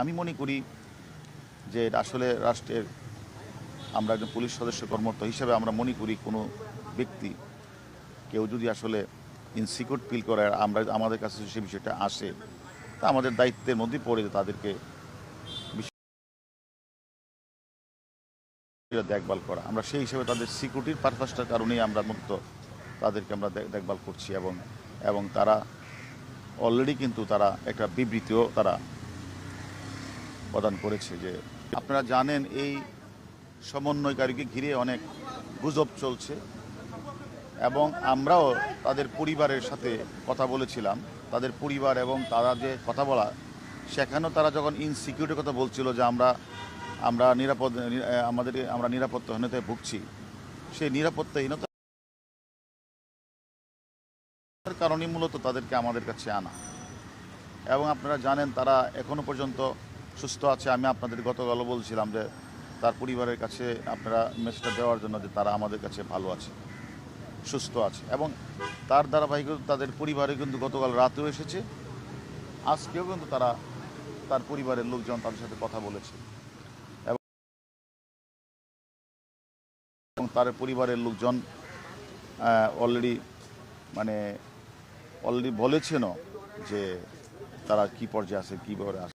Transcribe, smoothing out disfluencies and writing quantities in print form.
আমি মনে করি যে এটা আসলে রাষ্ট্রের আমরা একজন পুলিশ সদস্য কর্মরত হিসেবে আমরা মনে করি কোনো ব্যক্তি কেউ যদি আসলে ইনসিকিউর ফিল করে আমরা আমাদের কাছে সে বিষয়টা আসে তা আমাদের দায়িত্বের মধ্যে পড়ে তাদেরকে দেখভাল করা। আমরা সেই হিসেবে তাদের সিকিউরিটির পারপাসটার কারণেই আমরা মূলত তাদেরকে আমরা দেখভাল করছি এবং এবং তারা অলরেডি কিন্তু তারা একটা বিবৃতিও তারা প্রদান করেছে যে আপনারা জানেন এই সমন্বয়কারীকে ঘিরে অনেক গুজব চলছে এবং আমরাও তাদের পরিবারের সাথে কথা বলেছিলাম। তাদের পরিবার এবং তারা যে কথা বলা সেখানেও তারা যখন ইনসিকিউরিটির কথা বলছিল যে আমরা আমরা আমরা নিরাপত্তাহীনতায় ভুগছি, সেই নিরাপত্তাহীনতার কারণে মূলত তাদেরকে আমাদের কাছে আনা। এবং আপনারা জানেন তারা এখনও পর্যন্ত সুস্থ আছে। আমি আপনাদের গতকালও বলছিলাম যে তার পরিবারের কাছে আপনারা মেসেজটা দেওয়ার জন্য যে তারা আমাদের কাছে ভালো আছে, সুস্থ আছে। এবং তার ধারাবাহিকতা তাদের পরিবারে কিন্তু গতকাল রাতেও এসেছে, আজকেও কিন্তু তারা তার পরিবারের লোকজন তাদের সাথে কথা বলেছে এবং তার পরিবারের লোকজন অলরেডি অলরেডি বলেছেনও যে তারা কী পর্যায়ে আছে, কীভাবে আছে।